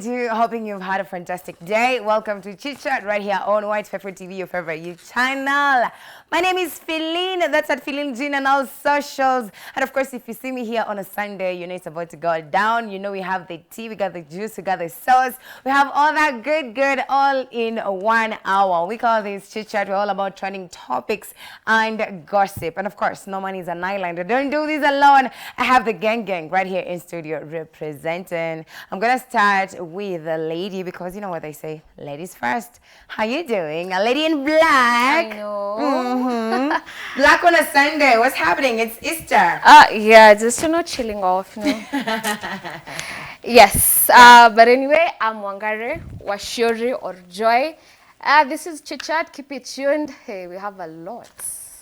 2022. Hoping you've had a fantastic day. Welcome to Chit Chat right here on Y254 TV, your favorite YouTube channel. My name is Feline. That's at Feline Jean on all socials. And of course, if you see me here on a Sunday, you know it's about to go down. You know we have the tea, we got the juice, we got the sauce. We have all that good all in 1 hour. We call this Chit Chat. We're all about trending topics and gossip. And of course, no man is an islander. Don't do this alone. I have the gang right here in studio representing. I'm gonna start with a lady because you know what they say, ladies first. How you doing? A lady in black. I know. Black on a Sunday. What's happening? It's Easter. Yeah, just chilling off. Yes. But anyway, I'm Wangare, Washuri or Joy. This is Chit Chat. Keep it tuned. Hey, we have a lot.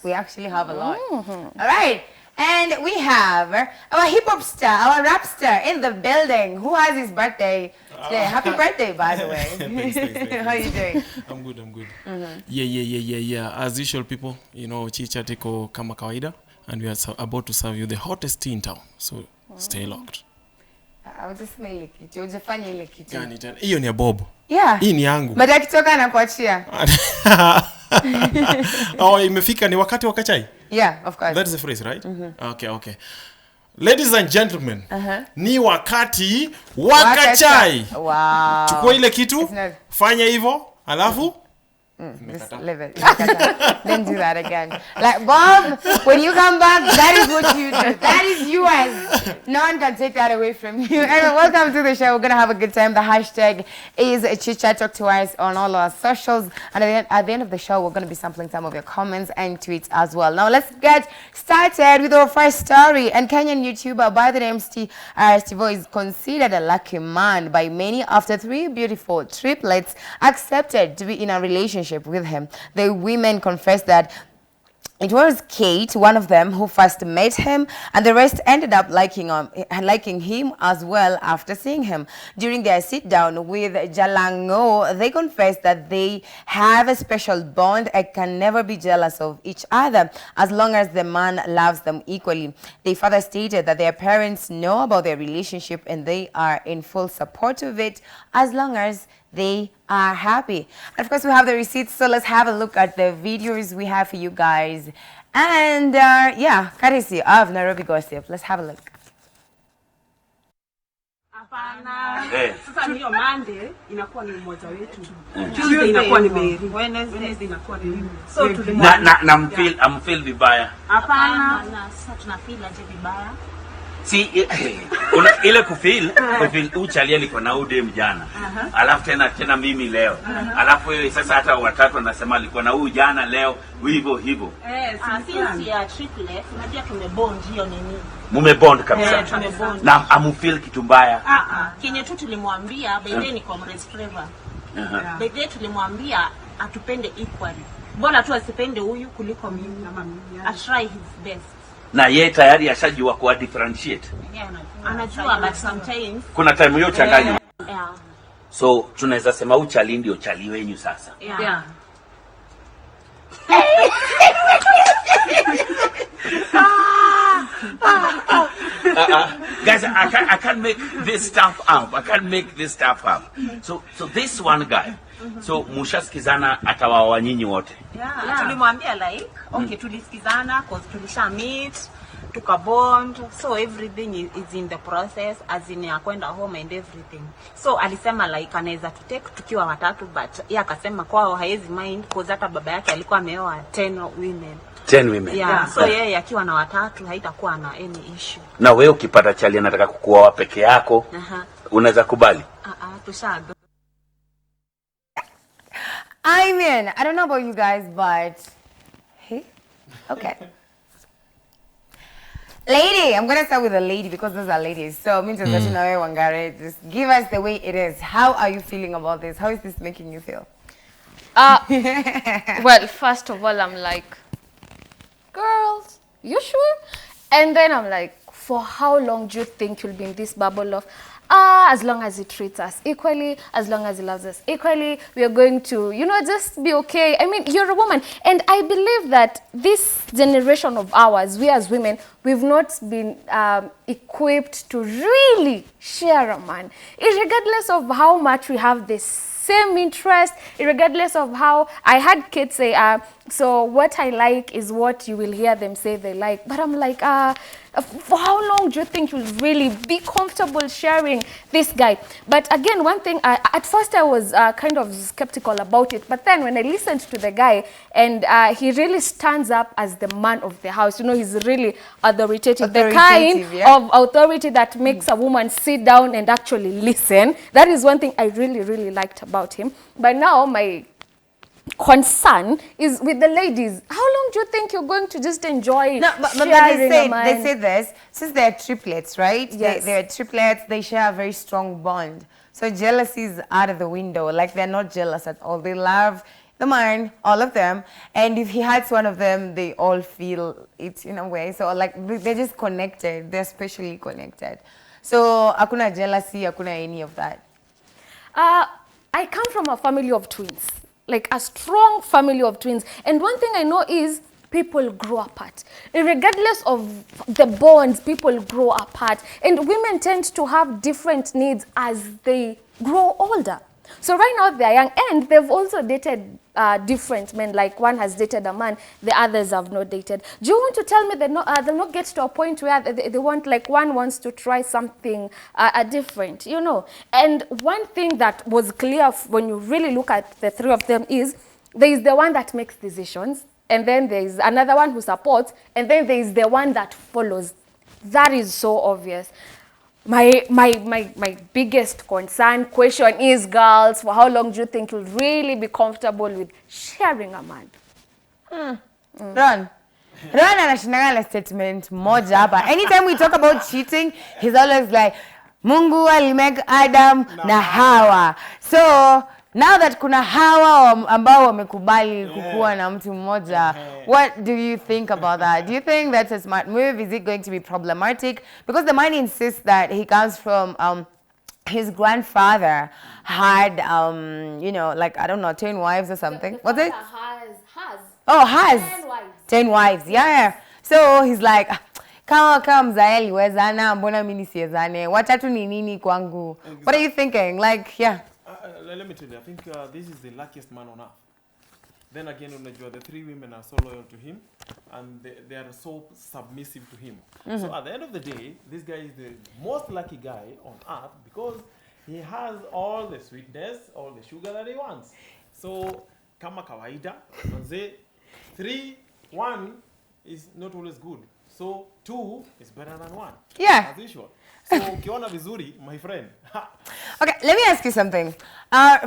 We actually have a lot. All right. And we have our hip-hop star, our rap star in the building who has his birthday today. Happy birthday, by the way. Thanks. How are you doing? I'm good. Yeah. As usual, people, you know, Chit Chat iko kama kawaida, and we are about to serve you the hottest tea in town. So stay locked. I was just smelling it. Ujafanya ile kitu. Gani tena? Hiyo ni ya Bob. Yeah. Hii ni yangu. But akitoka na kuachia. Oh, imefika ni wakati wa chai? Yeah, of course. That is the phrase, right? Okay. Ladies and gentlemen, ni wakati wa chai. Wow. Chukua ile kitu, fanya hivyo, alafu just leave it. Then do that again. Like, Bob, when you come back, that is what you do. That is yours. No one can take that away from you. Anyway, welcome to the show. We're going to have a good time. The hashtag is Chit Chat. Talk to us on all our socials. And at the end of the show, we're going to be sampling some of your comments and tweets as well. Now, let's get started with our first story. And Kenyan YouTuber by the name Steve is considered a lucky man by many after 3 beautiful triplets accepted to be in a relationship with him. The women confessed that it was Kate, one of them, who first met him, and the rest ended up liking him as well after seeing him. During their sit-down with Jalango, they confessed that they have a special bond and can never be jealous of each other as long as the man loves them equally. They further stated that their parents know about their relationship and they are in full support of it as long as they are happy. And of course, we have the receipts, so let's have a look at the videos we have for you guys. And yeah, courtesy of Nairobi Gossip. Let's have a look. Sasa hiyo Monday inakuwa ni mmoja wetu. Tuesday inakuwa ni Mary. Wednesday inakuwa ni mimi. So I'm feel vibaya. Hapana, sasa tunafeel aje vibaya. Si ile kufeel uchalia liko na ude mjana. Alafu tena mimi leo. Alafu wewe sasa hata watatu wanasema liko na huyu jana leo hivyo. Since ya triplet unajua tumebond hiyo nini? Mumebond kabisa. Na amufeel kitu mbaya. Kenye tu tulimwambia baadaye ni comrades flavor. Baadaye tulimwambia atupende equally. Bora tu asipende huyu kuliko mimi ama mimi. I try his best. Na yeye tayari ashajua kwa differentiate. Yeah, anajua but sometimes kuna time hiyo changanya. Yeah. So tunaweza sema uchali ndio chali wenyu sasa. Yeah. Guys, I can't make this stuff up. So this one guy. So mushasikizana atawawa nyinyi wote. Yeah. Tulimwambia like, okay, tulisikizana cause tulisha meet, tukabond, so everything is in the process as in ya kwenda home and everything. So alisema like anaweza tutake tukiwa watatu but yeye akasema kwao haezi mind cause hata baba yake alikuwa ameoa 10 women. 10 women. Yeah, so yeye akiwa na watatu haitakuwa na any issue. Na wewe ukipata chali anataka kukuoa peke yako, unaweza kubali? Tushado. I mean, I don't know about you guys, but hey, okay. Lady, I'm gonna start with a lady because those are ladies. So, means that you know, Wangare, just give us the way it is. How are you feeling about this? How is this making you feel? Well, first of all, I'm like, girls, you sure? And then I'm like, for how long do you think you'll be in this bubble of, As long as he treats us equally, as long as he loves us equally, we are going to, just be okay. I mean, you're a woman. And I believe that this generation of ours, we as women, we've not been equipped to really share a man. Irregardless of how much we have this same interest, regardless of how I had kids say, so what I like is what you will hear them say they like. But I'm like, for how long do you think you'll really be comfortable sharing this guy? But again, one thing, at first I was kind of skeptical about it. But then when I listened to the guy, and he really stands up as the man of the house, he's really authoritative. The kind of authority that makes a woman sit down and actually listen. That is one thing I really, really liked about him. But now my concern is with the ladies. How long do you think you're going to just enjoy but sharing they say this, since they're triplets, right? Yes. They're triplets, they share a very strong bond. So jealousy is out of the window. Like, they're not jealous at all. They love the man, all of them. And if he hurts one of them, they all feel it in a way. So, like, they're just connected. They're spatially connected. So, hakuna jealousy, hakuna any of that. I come from a family of twins. Like a strong family of twins. And one thing I know is people grow apart. Regardless of the bonds, people grow apart. And women tend to have different needs as they grow older. So right now they're young, and they've also dated different men. Like, one has dated a man, the others have not dated. Do you want to tell me that they'll not get to a point where they want, like, one wants to try something different, And one thing that was clear when you really look at the three of them is there is the one that makes decisions, and then there is another one who supports, and then there is the one that follows. That is so obvious. My biggest question is, girls, for how long do you think you'll really be comfortable with sharing a man? Ron anashindana na statement moja hapa. Anytime we talk about cheating, he's always like, Mungu alimeka Adam na Hawa. So now that kuna Hawa ambao wamekubali kukua na mtu mmoja, what do you think about that? Do you think that's a smart move? Is it going to be problematic? Because the man insists that he comes from his grandfather had like, I don't know, 10 wives or something. What's it? Has 10 wives. Yeah. So he's like, kama mzae aliwezana, mbona mimi nisiwezane? Watatu ni nini kwangu? What are you thinking? Like, yeah. Let me tell you, I think this is the luckiest man on earth. Then again, the three women are so loyal to him, and they are so submissive to him. So at the end of the day, this guy is the most lucky guy on earth because he has all the sweetness, all the sugar that he wants. So, kama kawaida, 3, 1 is not always good. So 2 is better than 1. Yeah. As usual. So, ukiona vizuri, my friend. Okay, let me ask you something.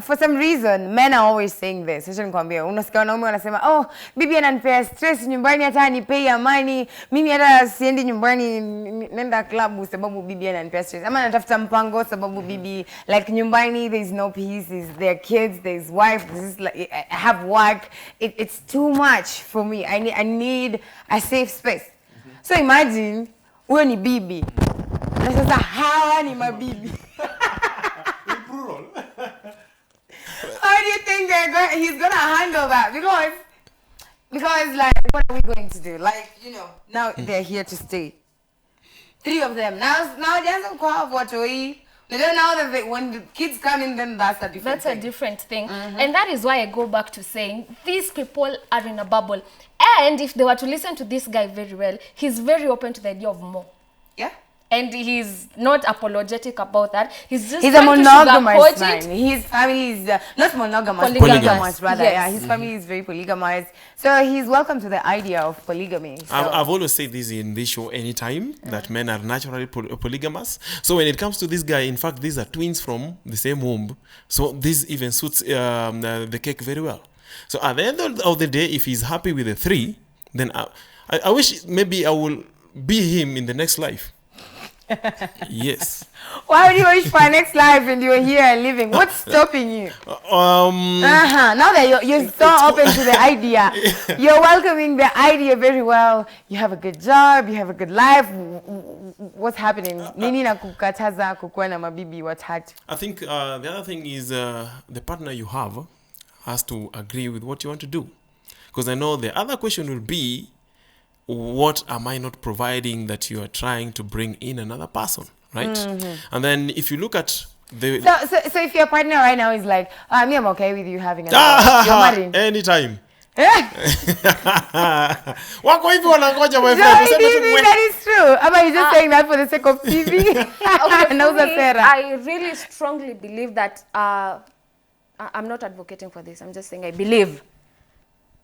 For some reason, men are always saying this. Unasikia wanaume wanasema, oh, bibi ananipea stress nyumbani, hata anipei amani. Mimi hata siendi nyumbani, nenda klabu sababu bibi ananipea stress. Ama natafuta mpango sababu bibi, like, nyumbani there's no peace, there are kids, there's wife, like, I have work. It's too much for me. I need a safe space. So imagine, huyo ni bibi. Na sasa hawa ni mabibi. How do you think he's gonna handle that? Because like, what are we going to do? Like, now they're here to stay. 3 of them. Now they haven't have what to eat. They don't know that when the kids come in, then that's a different thing. That's a different thing. And that is why I go back to saying these people are in a bubble. And if they were to listen to this guy very well, he's very open to the idea of more. Yeah. And he's not apologetic about that. He's just a monogamous man. His family is not monogamous, polygamous rather. Yes. Yeah, his family is very polygamous. So he's welcome to the idea of polygamy. So. I've always said this in this show anytime, that men are naturally polygamous. So when it comes to this guy, in fact, these are twins from the same womb. So this even suits the cake very well. So at the end of the day, if he's happy with the 3, then I wish maybe I will be him in the next life. Yes. Why would you wish for a next life and you're here and living? What's stopping you? Now that you're so open to the idea, you're welcoming the idea very well. You have a good job, you have a good life. What's happening? Nini na kukataza kukuwa na mabibi watatu? I think the other thing is the partner you have has to agree with what you want to do. Because I know the other question will be, what am I not providing that you are trying to bring in another person, right? And then if you look at the... So if your partner right now is like, me, I'm okay with you having another, you're married. Anytime. Wako hivi wanangoja my No, friend. that is true. Am I just saying that for the sake of TV? I really strongly believe that I'm not advocating for this. I'm just saying I believe.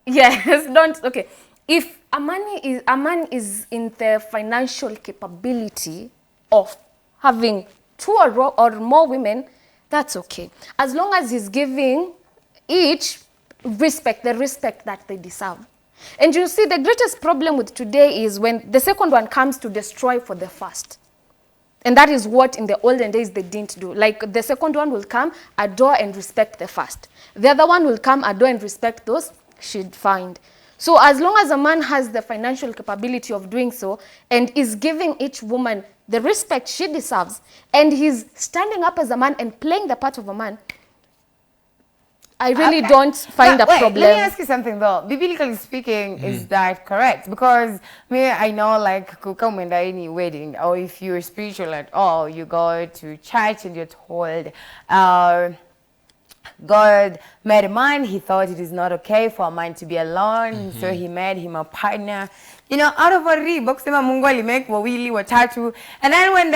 Yes, okay. If a man is in the financial capability of having 2 or more women, that's okay. As long as he's giving each the respect that they deserve. And you see, the greatest problem with today is when the second one comes to destroy for the first. And that is what in the olden days they didn't do. Like the second one will come, adore and respect the first. The other one will come, adore and respect those she'd find. So as long as a man has the financial capability of doing so and is giving each woman the respect she deserves, and he's standing up as a man and playing the part of a man, I really don't find a problem. Let me ask you something though. Biblically speaking, is that correct? Because I know like kukamwenda any wedding, or if you're spiritual at all, you go to church and you're told, God made a man, he thought it is not okay for a man to be alone, so he made him a partner. You know, out of a rib, kusema Mungu alimake wawili watatu. And then when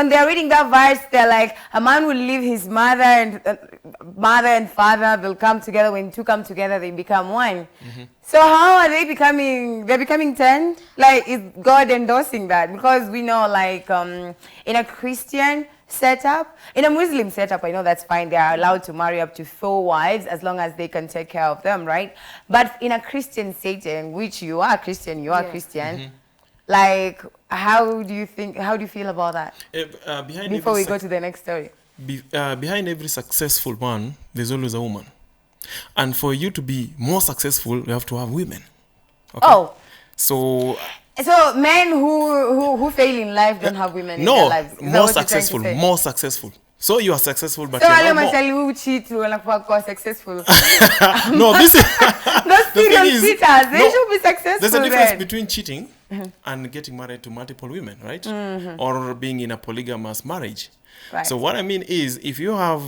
they're reading that verse, they're like, a man will leave his mother and father, they'll come together. When two come together, they become one. So how are they becoming? They're becoming 10? Like, is God endorsing that? Because we know, like, in a Christian setup, in a Muslim setup, I know that's fine. They are allowed to marry up to 4 wives as long as they can take care of them, right? But in a Christian setting, which you are Christian, Christian, like, how do you feel about that? Before we go to the next story. Behind every successful man, there's always a woman. And for you to be more successful, you have to have women. Okay? Oh. So men who fail in life don't have women in their lives. More successful. So you are successful, but so you're not more. Who cheat who successful. No, this is those serial cheaters. They should be successful. There's a difference between cheating and getting married to multiple women, right? Or being in a polygamous marriage. Right. So what I mean is, if you have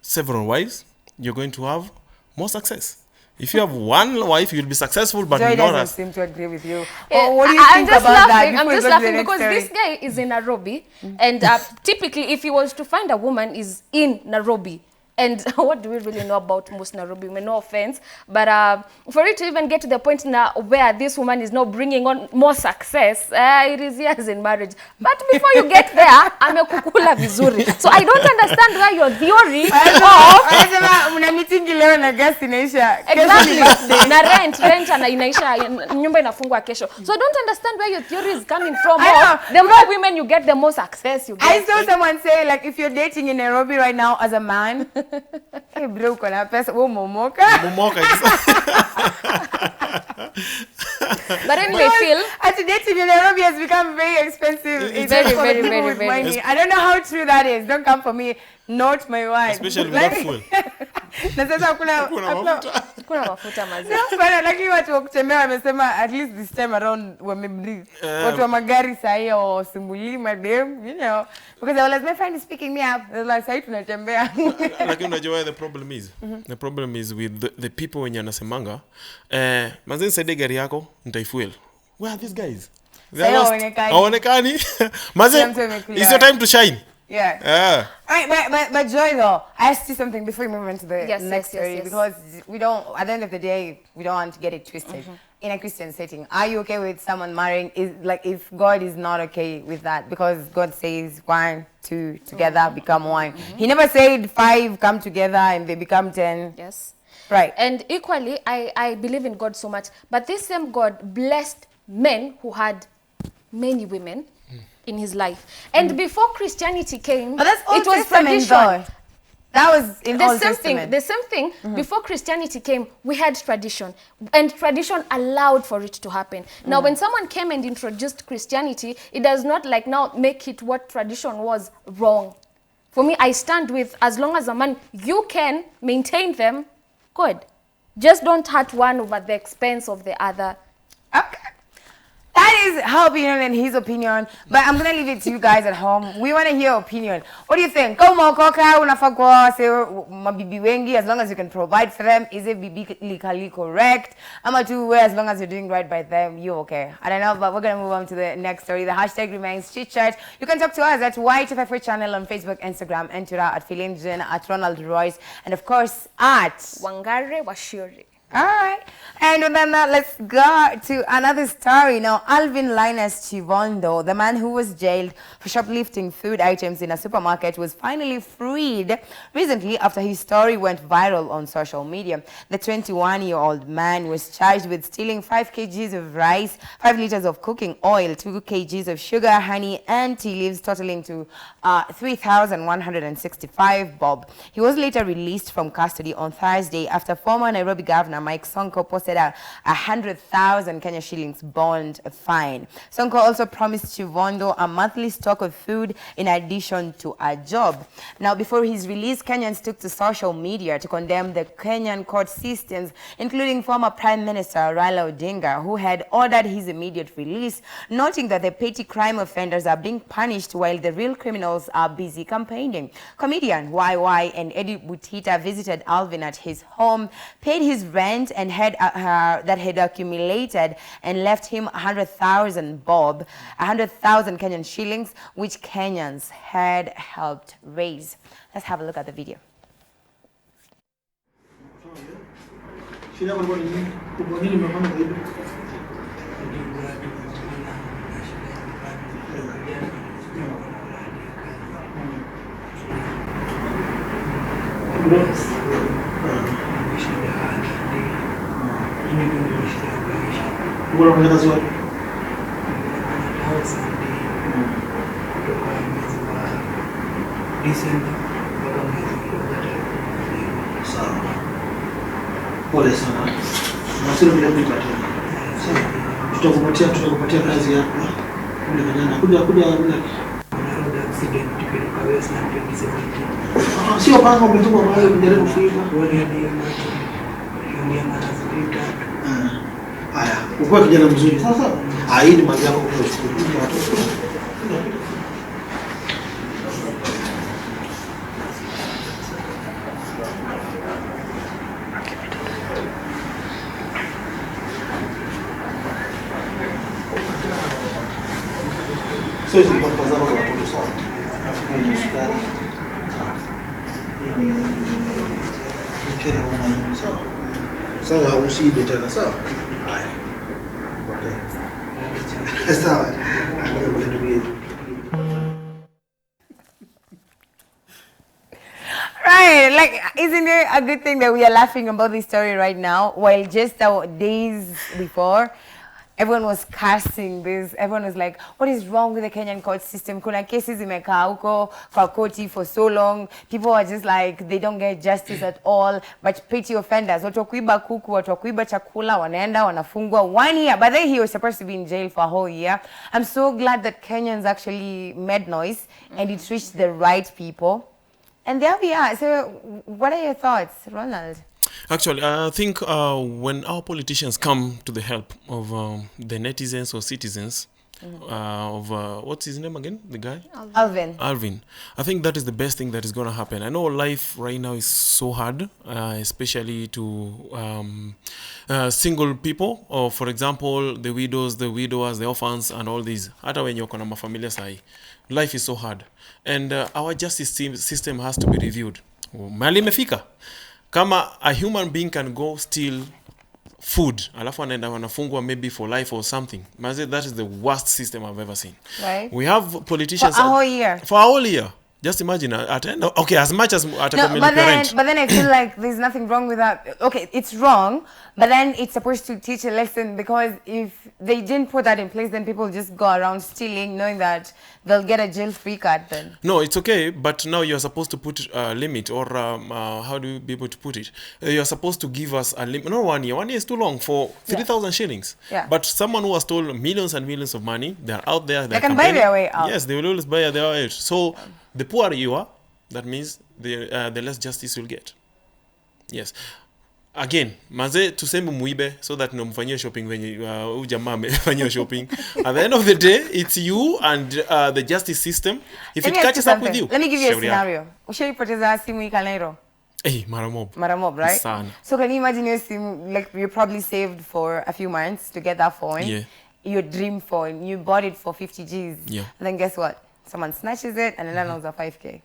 several wives, you're going to have more success. If you have one wife, you'll be successful, but Joy not doesn't seem to agree with you. What do you think about that? I'm just laughing because this guy is in Nairobi, and typically, if he was to find a woman, is in Nairobi. And what do we really know about most Nairobi women? No offense, but for it to even get to the point now where this woman is now bringing on more success, it is years in marriage. But before you get there, amekukula vizuri. So I don't understand why your theory of una meeting leo na gas inaisha. Exactly. Na rent inaisha, nyumba inafungwa kesho. So I don't understand where your theory is coming from. The more women you get, the more success you get. I saw someone say, like, if you're dating in Nairobi right now as a man, hey bro, kuna pesa momoka. But anyway, Phil, dating in Nairobi has become very expensive. It's very money. I don't know how true that is. Don't come for me. Not my wife. Especially without fuel. Na sasa kuna mafuta mazuri. No, but lakini watu wa kutembea wamesema at least this time around wamebreathe. Watu wa magari sahi au simbuli madem, you know, because I was my friend is picking me up. They're like sahi tunatembea. Lakini unajua where the problem is? The problem is with the people wenye anasemanga manze saidi gari yako nitaifuel. Where are these guys? They are lost. Haonekani. Manze it's your time to shine. Yeah. All right, but Joy though, I asked you something before we move on to the next story, because we don't, at the end of the day, we don't want to get it twisted. In a Christian setting, are you okay with someone marrying? Is like if God is not okay with that, because God says 1, 2 together become one. He never said 5 come together and they become 10. Yes. Right. And equally, I believe in God so much, but this same God blessed men who had many women. in his life. And before Christianity came, But that's Old it was Testament, tradition. though. That was in Old Testament. The same thing, before Christianity came, we had tradition. And tradition allowed for it to happen. Now, when someone came and introduced Christianity, it does not like now make it what tradition was wrong. For me, I stand with, as long as a man, you can maintain them, good. Just don't hurt one over the expense of the other. Okay. That is her opinion and his opinion, but I'm gonna leave it to you guys at home. We want to hear your opinion. What do you think? Kama ukoka unafaa kuoa mabibi wengi as long as you can provide for them. Is it biblically correct? Ama tu as long as you're doing right by them, you're okay. I don't know, but we're gonna move on to the next story. The hashtag remains chit chat. You can talk to us at Y254 channel on Facebook, Instagram, and Twitter at Philinjen, at Ronald Royce, and of course at Wangare Washuri. All right. And then let's go to another story. Now, Alvin Linus Chivondo, the man who was jailed for shoplifting food items in a supermarket, was finally freed recently after his story went viral on social media. The 21-year-old man was charged with stealing 5 kgs of rice, 5 liters of cooking oil, 2 kgs of sugar, honey, and tea leaves, totaling to 3,165 bob. He was later released from custody on Thursday after former Nairobi Governor Mike Sonko posted a 100,000 Kenya shillings bond fine. Sonko also promised Chivondo a monthly stock of food in addition to a job. Now, before his release, Kenyans took to social media to condemn the Kenyan court systems, including former Prime Minister Raila Odinga, who had ordered his immediate release, noting that the petty crime offenders are being punished while the real criminals are busy campaigning. Comedian YY and Eddie Butita visited Alvin at his home, paid his rent and that had accumulated, and left him 100,000 bob, 100,000 Kenyan shillings, which Kenyans had helped raise. Let's have a look at the video. Bora kwa kazi wapi? Sawa. Pole sana. Nasema bila kupata. Sawa. Tutakupatia kazi hapa. Ule kijana kuja. Accident tukaweza na 2017. Sio panga umetuma mahali kujaribu kufika. Wale ndio haya, uko kijana mzuri. Sasa, hii ni mali yako kwa siku. Sasa kwa sababu kwa watoto sawa. Ni sukari. Ni sawa. Sawa, usije tena sawa. Haya. Okay. Sawa. Right, like, isn't it a good thing that we are laughing about this story right now, while just days before, everyone was cursing this. Everyone was like, what is wrong with the Kenyan court system? Kuna cases imekaa huko kwa koti for so long. People are just like, they don't get justice at all. But petty offenders, watu wakuiba kuku, watu wakuiba chakula, wanaenda, wanafungwa 1 year. But then he was supposed to be in jail for a whole year. I'm so glad that Kenyans actually made noise and it reached the right people. And there we are. So what are your thoughts, Ronald? Actually, I think when our politicians come to the help of the netizens or citizens, what's his name again? The guy? Alvin. I think that is the best thing that is going to happen. I know life right now is so hard, especially to single people, or for example, the widows, the widowers, the orphans, and all these. Hata when you're on a familia sai, life is so hard. And our justice system has to be reviewed. Mali mefika. Kama a human being can go steal food, alafu anaenda wanafungwa maybe for life or something. That is the worst system I've ever seen. Right. We have politicians for a whole year. For a whole year. Just imagine at end. Okay, as much as at No, but then I feel like there's nothing wrong with that. Okay, it's wrong, but then it's supposed to teach a lesson, because if they didn't put that in place, then people just go around stealing, knowing that they'll get a jail-free card then. No, it's okay, but now you're supposed to put a limit, or how do you be able to put it? You're supposed to give us a limit. No, 1 year. 1 year is too long for 3,000 shillings. Yeah. But someone who has stolen millions and millions of money, they're out there. They can buy their way out. Yes, they will always buy their way out. So the poorer you are, that means the less justice you'll get. Yes. Again, maze tuseme muibe so that nomfanyia shopping venye jamaa amefanyia shopping. At the end of the day, it's you and the justice system. If it catches up with you. Let me give you a scenario. Ushaipoteza simu ikanairo. Hey, maramob. Maramob, right? Sana. So can you imagine your simu, like you probably saved for a few months to get that phone. Yeah. Your dream phone. You bought it for 50 Gs. Yeah. And then guess what? Someone snatches it and then another 5K.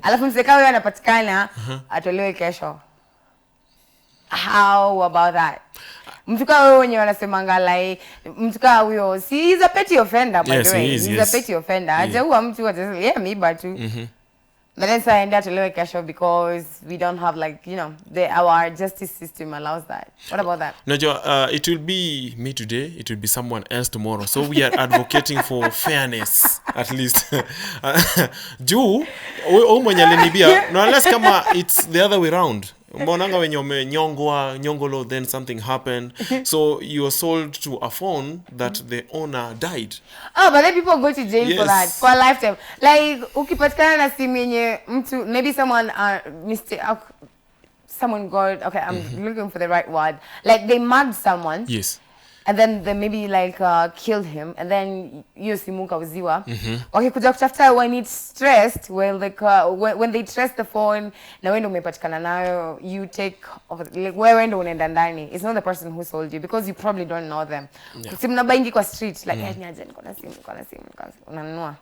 Alafu mseka wewe anapatikana atolewe kesho. How about that? Mtuka wewe wenye wanasemanga like mtuka huyo he's a petty offender, by the way. He's a petty offender. Hajaua mtu yeah, me but too. But then so I end up atolewe kesho because we don't have, like, you know, our justice system allows that. What about that? No, it will be me today, it will be someone else tomorrow. So we are advocating for fairness, at least. Juu, mwenye alinibia, no, unless kama it's the other way around. Mbonanga when you're nyongolo, then something happened. So you are sold to a phone that the owner died. Oh, but then people go to jail for that, for a lifetime. Like, ukipatikana na simu yenye mtu, maybe someone someone got, okay, I'm looking for the right word. Like, they mugged someone. Yes. And then they maybe like killed him, and then hiyo simu kauziwa. Wakikuja kutafuta when it's stressed, well, like when they trace the phone, na wewe ndio umepatikana nayo, you take over, like wewe ndio unaenda ndani. It's not the person who sold you, because you probably don't know them. Si mnabaingi kwa street like niaje niko na simu, unanunua.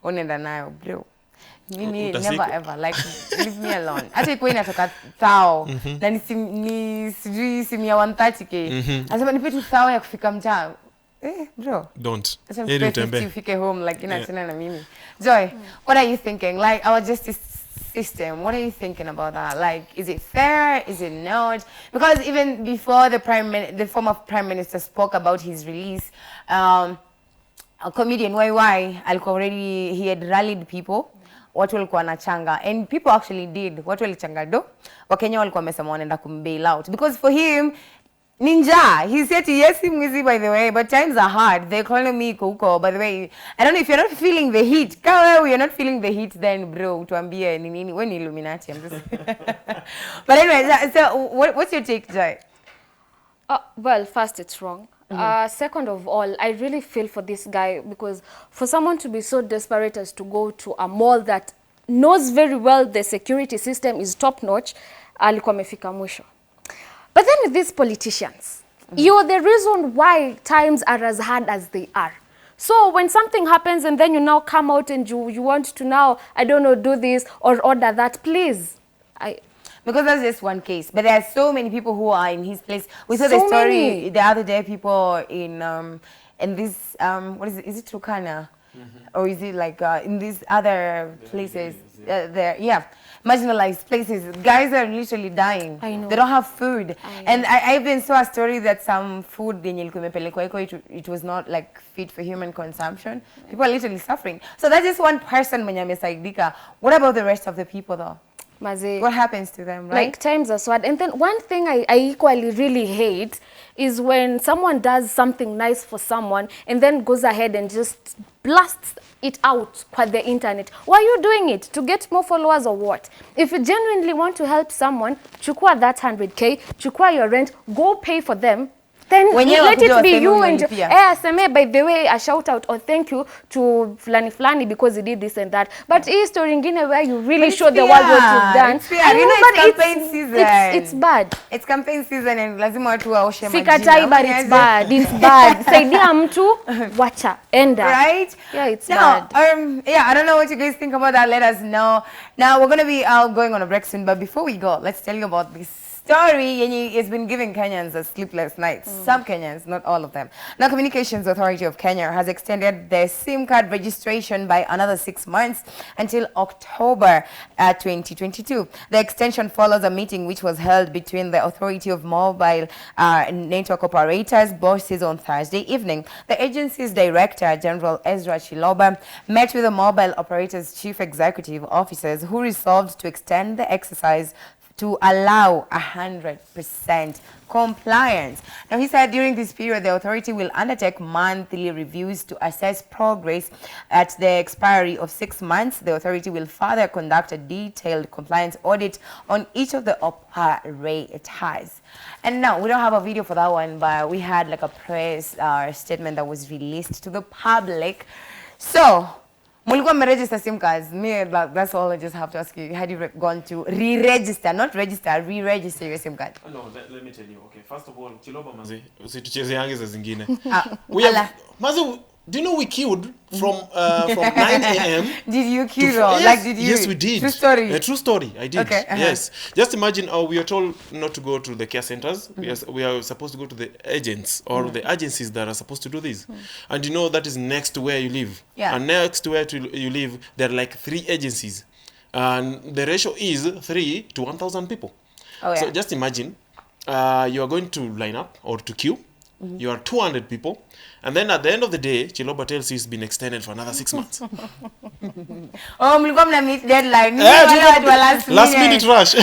Unaenda nayo, bro. Mimi never ever, like, leave me alone. Hata iko inatoka thao na ni sijui simu ya 130k. Anasema nipe tu thao ya kufika mtaa. Bro. Don't. Ufike home, like inachana na mimi. Joy, what are you thinking? Like our justice system, what are you thinking about that? Like, is it fair? Is it not? Because even before the former prime minister spoke about his release, a comedian YY alikuwa already, he had rallied people. Watu walikuwa wanachanga, and people actually did. Watu walichanga do. Wakenya walikuwa wamesema wanaenda kumbail out, because for him ninja, he said yes mwizi, by the way, but times are hard. The economy kuko, by the way. I don't know if you're not feeling the heat. Kama you're not feeling the heat, then bro, tuambie ni nini? Wewe ni Illuminati, I'm just But anyway, so what's your take, Joy? Well, first, it's wrong. Second of all, I really feel for this guy, because for someone to be so desperate as to go to a mall that knows very well the security system is top notch, alikuwa amefika mwisho. But then with these politicians, you're the reason why times are as hard as they are. So when something happens and then you now come out and you want to now, I don't know, do this or order that, please. Because that's just one case, but there are so many people who are in his place. We saw the story the other day. People in this what is it? Is it Turkana, or is it like in these other places? Marginalized places. Guys are literally dying. I know. They don't have food. And I even saw a story that some food it was not like fit for human consumption. People are literally suffering. So that's just one person mwenye amesaidika. What about the rest of the people though? Maze, what happens to them, right? Like times are hard. And then one thing I equally really hate is when someone does something nice for someone and then goes ahead and just blasts it out on the internet. Why are you doing it? To get more followers or what? If you genuinely want to help someone, chukua that 100k, chukua your rent, go pay for them. Then let it be you and aseme, by the way, a shout out or thank you to Flani because he did this and that. But hii story ingine where you really show the world what you've done. It's fair. You know, it's campaign season. It's bad. It's campaign season and lazima watu waoshe majina. Sikatai, but it's bad. It's bad. Saidia mtu, wacha, enda. Right? Yeah, it's bad. I don't know what you guys think about that. Let us know. Now, we're going to be going on a break soon, but before we go, let's tell you about this story has been giving Kenyans a sleepless nights. Some Kenyans, not all of them. Now, Communications Authority of Kenya has extended their SIM card registration by another 6 months until October 2022. The extension follows a meeting which was held between the Authority of Mobile Network Operators bosses on Thursday evening. The agency's Director General Ezra Chiloba met with the mobile operators' chief executive officers who resolved to extend the exercise to allow 100% compliance. Now, he said during this period, the authority will undertake monthly reviews to assess progress. At the expiry of 6 months, the authority will further conduct a detailed compliance audit on each of the operators. And now, we don't have a video for that one, but we had like a press statement that was released to the public. So, mulikuwa mmeregister SIM cards. That's all I just have to ask you. Had you gone to re-register, not register, re-register your SIM card? No, let me tell you. Okay, first of all, Chiloba mazi, usitucheze yangi za zingine. Mazi, do you know we queued from 9 a.m. Did you queue? Yes, like, did you? Yes, we did. True story. A true story. I did. Okay. Yes. Just imagine, we are told not to go to the care centers. We are supposed to go to the agents or the agencies that are supposed to do this. And you know that is next to where you live. Yeah. And next to where you live, there are like 3 agencies, and the ratio is 3 to 1,000 people. Oh, yeah. So just imagine, you are going to line up or to queue. You are 200 people, and then at the end of the day, Chiloba tells you it's been extended for another 6 months. Oh, mlikuwa mna meet deadline. Last minute rush.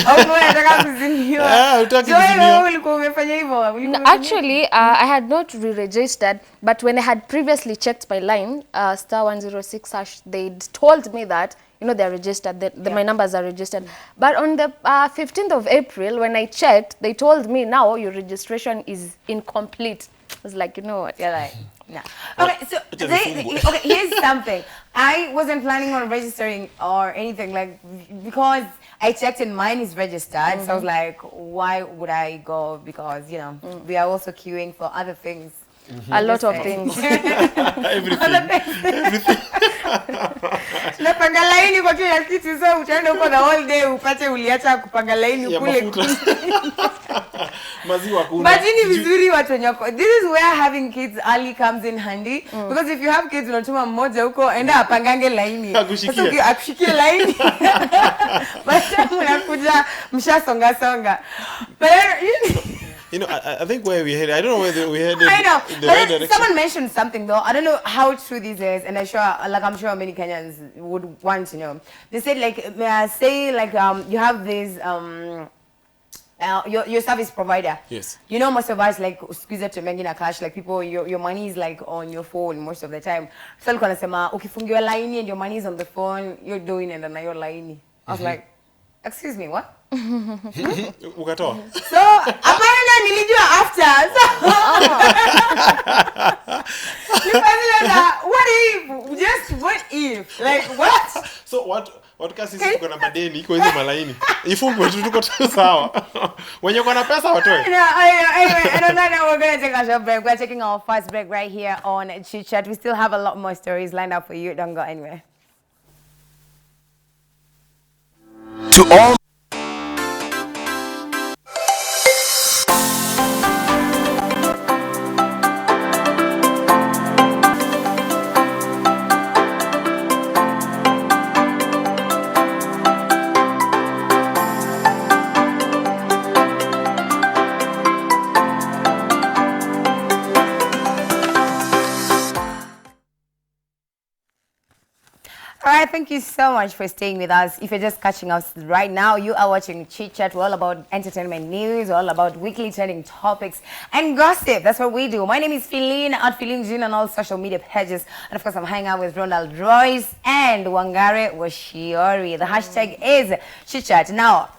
Actually, I had not re-registered, but when I had previously checked my line, *106#, they told me that they're registered, my numbers are registered. But on the 15th of April, when I checked, they told me now your registration is incomplete. I was like, you know what, you're like, nah. Okay, so okay, here's something. I wasn't planning on registering or anything, like, because I checked and mine is registered. So I was like, why would I go? Because, we are also queuing for other things. A lot of things. Everything. Napanga laini kwa kila kitu, so utaenda huko the whole day upate uliacha kupanga laini kule. Maziwa kuna. But ni vizuri watu nyako. This is where having kids early comes in handy, because if you have kids unatuma mmoja huko enda apangange laini. Akushikie laini. Basi mnakuja mshasonga songa. But I think where we headed, I don't know whether we headed I know. in the right direction. Someone mentioned something though. I don't know how true this is, and I'm sure many Kenyans would want to know. They said you have this your service provider. Yes. Most of us like squeeze it to mengina cash, like people your money is like on your phone most of the time. So alikuwa anasema ukifungiwa line and your money is on the phone, you're doing it na your line. I was like, excuse me, what? Ukatoa. So apparently nilijua after. So what if? Like what? So what kasi sisi tuko na madeni iko hizo malaini. Ifungwe tu tuko tu sawa. Wenye uko na pesa watoe. Anyway, I don't know, we're going to take a short break. We're taking our first break right here on Chit Chat. We still have a lot more stories lined up for you. Don't go anywhere. To all Alright, thank you so much for staying with us. If you're just catching us right now, you are watching Chit Chat. We're all about entertainment news, we're all about weekly trending topics and gossip. That's what we do. My name is Feline, at Feline June on all social media pages. And of course, I'm hanging out with Ronald Royce and Wangare Washiori. The hashtag is Chit Chat. Now,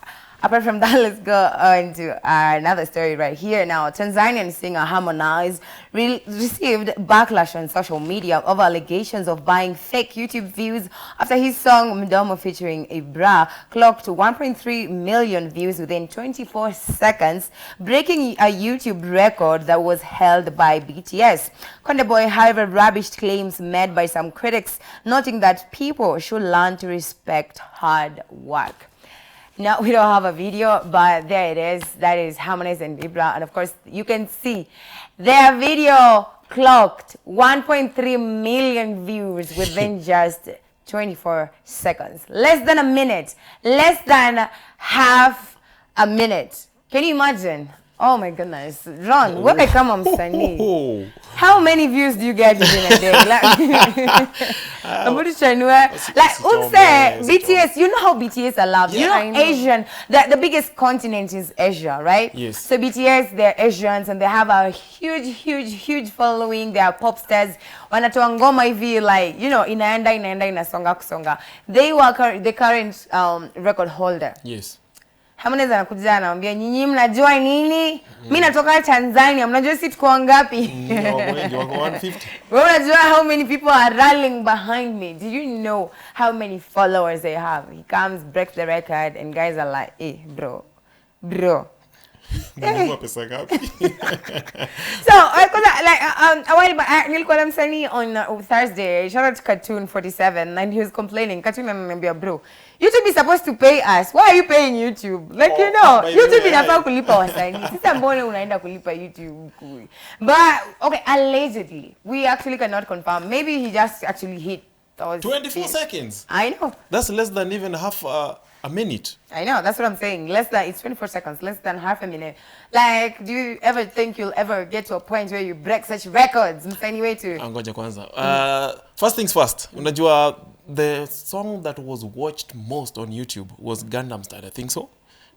apart from that, let's go on to another story right here. Now, Tanzanian singer Harmonize received backlash on social media over allegations of buying fake YouTube views after his song Mdomo featuring Ibra clocked 1.3 million views within 24 seconds, breaking a YouTube record that was held by BTS. Konde Boy, however, rubbished claims made by some critics, noting that people should learn to respect hard work. No, we don't have a video, but there it is. That is Harmonize and Ibra. And of course, you can see their video clocked 1.3 million views within just 24 seconds. Less than a minute. Less than half a minute. Can you imagine? Oh my goodness. Ron, what I come on Sunny? How many views do you get in a day? I'm going to try BTS, you know how BTS are loved. Yeah, you know, Asian, the biggest continent is Asia, right? Yes. So BTS, they're Asians and they have a huge following. They are pop stars. Wanatoa ngoma hivi, like, you know, inaenda inasonga kusonga. They were the current record holder. Yes. Harmonize anakuja anamwambia nyinyi mnajua nini? Mimi natoka Tanzania, mnajua sisi tuko ngapi? Wako 150. Wewe unajua how many people are rallying behind me? Do you know how many followers they have? He comes, breaks the record, and guys are like, "Eh, bro. Pesa ngapi? So, a while back, nilikuwa na msanii on Thursday. Shout out to Cartoon 47, and he was complaining. Cartoon ananiambia, bro, YouTube is supposed to pay us. Why are you paying YouTube? Like, you know, YouTube inafaa kulipa wasanii. Sasa mbona unaenda kulipa YouTube? But, okay, allegedly, we actually cannot confirm. Maybe he just actually hit those 24 seconds. I know. That's less than even half a minute. I know, that's what I'm saying. It's 24 seconds, less than half a minute. Like, do you ever think you'll ever get to a point where you break such records? Anyway, to Ngoja kwanza. First things first. Unajua, the song that was watched most on YouTube was Gangnam Style. I think so.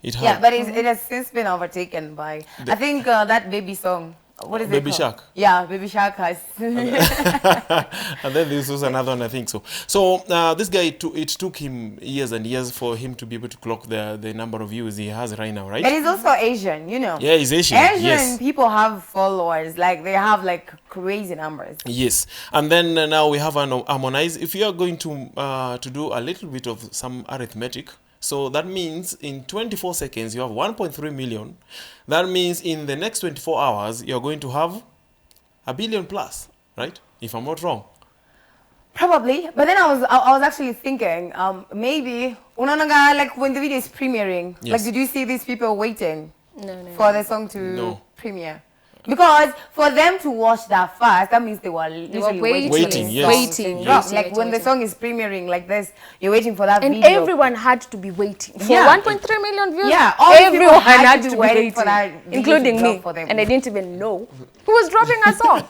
It had, yeah, but it has since been overtaken by, I think that baby song. What is Baby it called? Shark. Yeah, Baby Shark has. And then this was another one, I think so. So this guy, it took him years and years for him to be able to clock the number of views he has right now, right? And he's also Asian, you know. Yeah, he's Asian. Asian Yes. people have followers, like they have like crazy numbers. Yes, and then now we have an Harmonize. If you are going to do a little bit of some arithmetic, so that means in 24 seconds you have 1.3 million. That means in the next 24 hours you're going to have 1 billion plus, right? If I'm not wrong. Probably, but then I was actually thinking, maybe unaonaga, like when the video is premiering, Yes. like did you see these people waiting No. for the song to premiere? Because for them to watch that fast, that means they were literally waiting. Waiting, yes. Waiting. Yes. Like when the song is premiering like this, you're waiting for that And video. everyone had to be waiting. For Yeah. 1.3 million views, Yeah, all these people everyone had had to to be be waiting for that waiting, video including to drop me. for them. And I didn't even know who was dropping a song.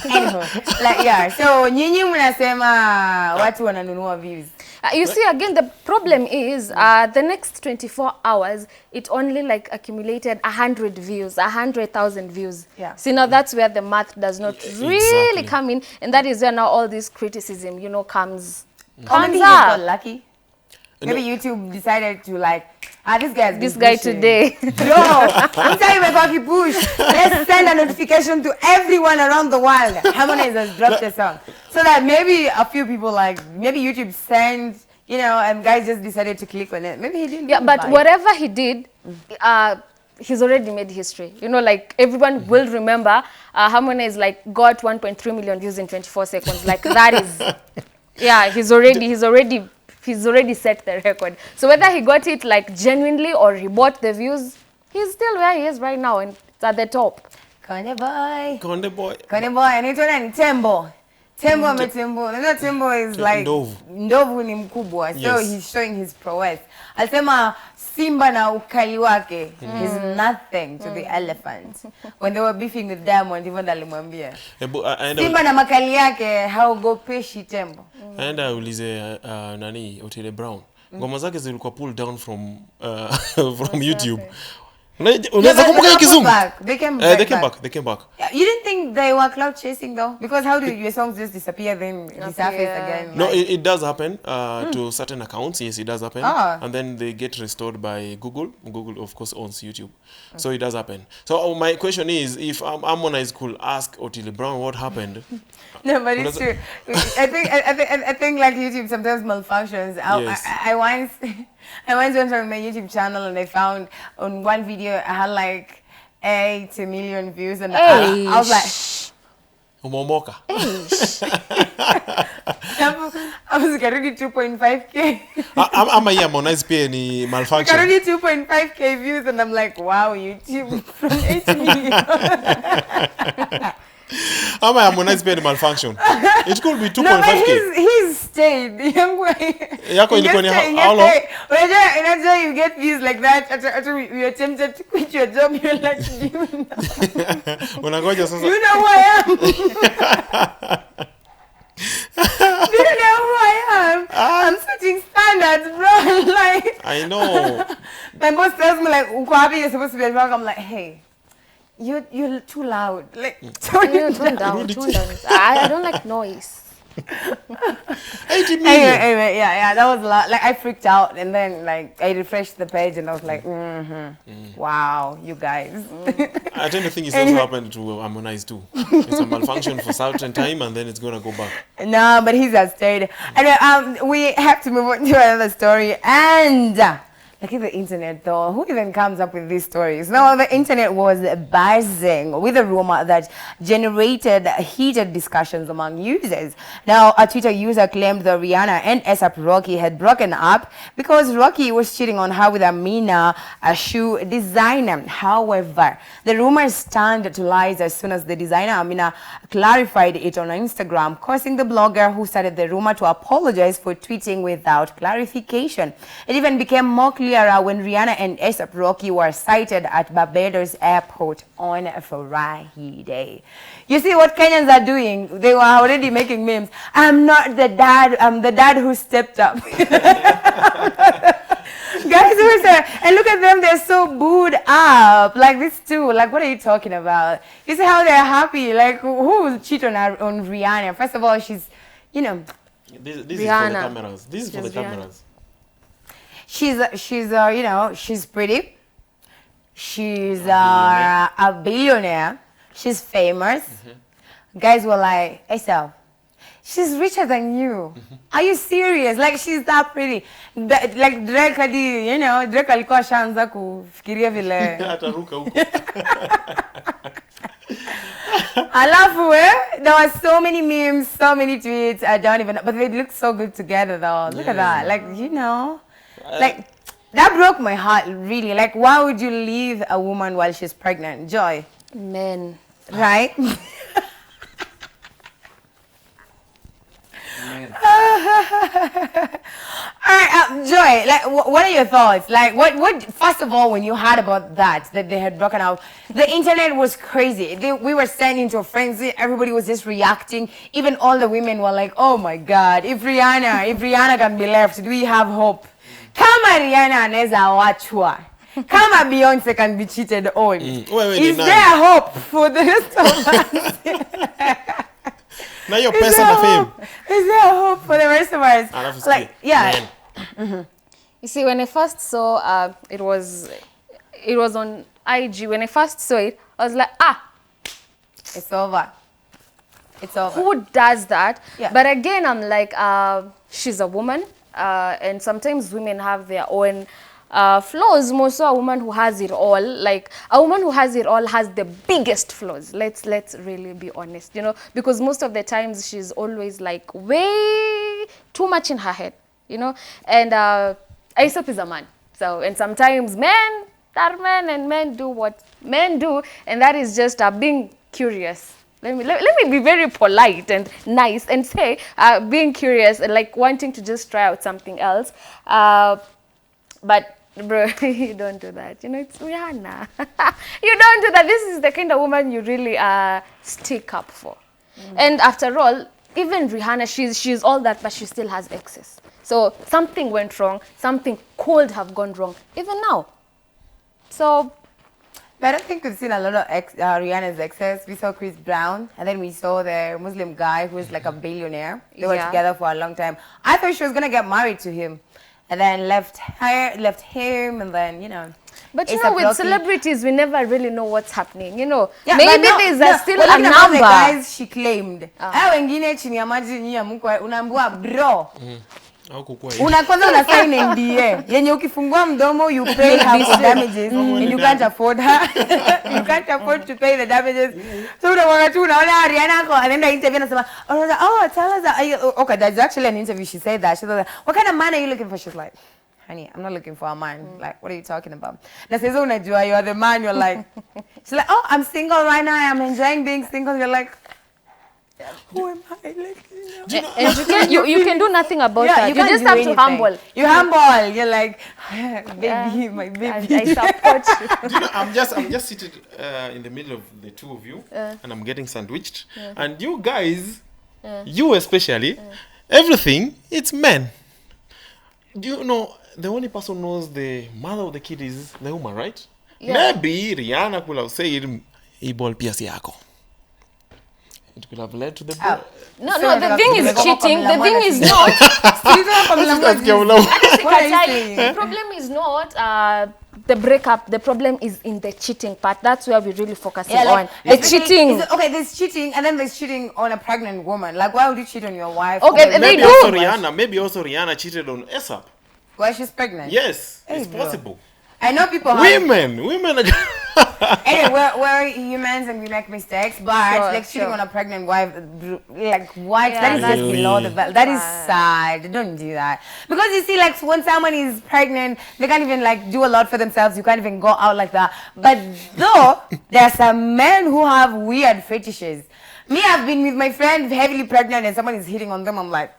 Anyway, like yeah, so nyinyi mnasema watu wananunua views. You see, again, the problem is the next 24 hours, it only like accumulated 100 views, 100,000 views. Yeah. See, now that's where the math does not really Exactly. come in. And that is where now all this criticism, you know, comes Or maybe he up. got lucky. Maybe YouTube decided to like, this guy has This been guy pushing. today. Bro, I'm telling you about push. Let's send a notification to everyone around the world. Harmonize has dropped a song. So that maybe a few people like, maybe YouTube sends, you know, and guys just decided to click on it. Maybe he didn't. Yeah, but buy. whatever he did, he's already made history. You know, like everyone will remember Harmonize like got 1.3 million views in 24 seconds. Like that is, yeah, he's already set the record. So whether he got it like genuinely or he bought the views, he's still where he is right now and it's at the top. Konde boy. Konde boy. Konde boy. Anaitwa nani? Tembo. Tembo ametembo. Unajua Tembo is like Ndovu. Ndovu ni mkubwa. So Yes. he's showing his prowess. Alisema Simba na ukali wake is nothing to the elephant. When they were beefing with Diamond, even alimwambia. Simba na makali yake haogopeshi Tembo. Aenda ulize nani Otile Brown. Ngoma zake zilikuwa pulled down from YouTube. Unaweza kumbuka hiyo kizungu? They came back. You didn't think they were cloud chasing though? Because how do your songs just disappear then resurface again? No, like... it does happen to certain accounts. Yes, it does happen. And then they get restored by Google. Google, of course, owns YouTube. So it does happen. So my question is, if Harmonize could ask Otile Brown what happened. No, but it's true. I think like YouTube sometimes malfunctions. Yes. I once went on my YouTube channel and I found on one video I had like 8 million views and I was like, Umomoka. I was karudi 2.5k. Ama hii Harmonize pia ni malfunction. Karudi 2.5k views and I'm like, wow, YouTube from 8 million. Ama Harmonize pia ni malfunction. It could be 2.5k. No, but he's stayed. Yako ilikuwa ni how long? Unajua you get views like that after you attempted to quit your job, you're like, you know. Unangoja sasa. You know who I am. Do you know who I am? I'm setting standards, bro. Like, I know. My boss tells me like, uko happy, you're supposed to be at work. I'm like, hey, you're too loud. Like, tone down. I don't like noise. 80 million. Anyway, yeah, that was a lot. Like, I freaked out, and then like I refreshed the page, and I was like, wow, you guys. I tend to think it's also happened to Harmonize too. It's a malfunction for certain time, and then it's gonna go back. No, but he's stayed. Anyway, we have to move on to another story, and like the internet though, who even comes up with these stories? No, the internet was buzzing with a rumor that generated heated discussions among users. Now, a Twitter user claimed that Rihanna and A$AP Rocky had broken up because Rocky was cheating on her with Amina, a shoe designer. However, the rumors turned to lies as soon as the designer Amina clarified it on Instagram, causing the blogger who started the rumor to apologize for tweeting without clarification. It even became more clearer when Rihanna and A$AP Rocky were sighted at Barbados airport on Friday. You see what Kenyans are doing? They were already making memes. I'm not the dad, I'm the dad who stepped up. Guys, and look at them, they're so booed up. Like this too, like what are you talking about? You see how they're happy? Like who will cheat on Rihanna? First of all, she's, you know. This is for the cameras. This is for the cameras. She's you know, she's pretty. She's a billionaire. She's famous. Guys were like, A$AP, she's richer than you. Are you serious? Like, she's that pretty. Like Drake, you know, Drake alikuwa shaanza kufikiria vile. Ataruka huko. Alafu, there were so many memes, so many tweets. I don't even know, but they look so good together though. Look at that. Like, you know. Like, that broke my heart, really. Like, why would you leave a woman while she's pregnant? Joy. Men. Right? Alright, Joy, like, what are your thoughts? Like, what, first of all, when you heard about that they had broken up, the internet was crazy. We were sent into a frenzy. Everybody was just reacting. Even all the women were like, oh my God, if Rihanna can be left, do we have hope? Kama Rihanna anaweza wachwa, kama Beyonce can be cheated on, is there hope for the rest of us? Now your person of fame. Is there hope for the rest of us? Like, yeah. You see, when I first saw it was on IG. When I first saw it, I was like, it's over. It's over. Who does that? Yeah. But again, I'm like, she's a woman. And sometimes women have their own flaws. More so a woman who has it all. Like a woman who has it all has the biggest flaws. Let's really be honest, you know, because most of the times she's always like way too much in her head, you know. And A$AP is a man. So, and sometimes men are men, and men do what men do, and that is just being curious. Let me be very polite and nice and say being curious and like wanting to just try out something else. But bro, you don't do that. You know, it's Rihanna. You don't do that. This is the kind of woman you really stick up for. And after all, even Rihanna, she's all that, but she still has exes. So something went wrong. Something could have gone wrong. Even now. So. But I don't think we've seen a lot of Rihanna's exes. We saw Chris Brown, and then we saw the Muslim guy who is like a billionaire. They were together for a long time. I thought she was gonna get married to him, and then left him, and then, you know. But you know, with celebrities, we never really know what's happening. You know, yeah, maybe there's still a number. The guys she claimed. Wengine chini ya maji nyinyi mko unaambiwa bro. Au kukua Kwanza una sign NDA. Yenye ukifungua mdomo you pay her for damages and you can't afford her. You can't afford to pay the damages. So unaona tu unaona Rihanna ako anaenda interview anasema, "Oh, tell us okay, there's actually an interview she said that. She was like, "What kind of man are you looking for?" She's like, "Honey, I'm not looking for a man. Like, what are you talking about?" Na says unajua you're the man, you're like. She's like, "Oh, I'm single right now. I'm enjoying being single." You're like, who am I? Like, and you can do nothing about that. You just have to humble. You humble. You're like, baby, my baby. I support you. You know, I'm just seated in the middle of the two of you, and I'm getting sandwiched. And you guys, you especially, everything, it's men. Do you know, the only person who knows the mother of the kid is the woman, right? Yeah. Maybe Rihanna could have said, "Ibol piasi yako." It could have led to the boy. No, the thing is cheating. The thing is not. The problem is not the breakup. The problem is in the cheating part. That's where we really focusing on. The cheating. Okay, there's cheating, and then there's cheating on a pregnant woman. Like, why would you cheat on your wife? Okay, maybe also Rihanna. Maybe also Rihanna cheated on ASAP. Why she's pregnant? Yes, it's possible. I know people women anyway, we're humans and we make mistakes, but cheating on a pregnant wife, that is just below the belt. That is sad. Don't do that. Because you see, like, when someone is pregnant, they can't even like do a lot for themselves. You can't even go out like that. But though there are some men who have weird fetishes. Me, I've been with my friend heavily pregnant and someone is hitting on them. I'm like,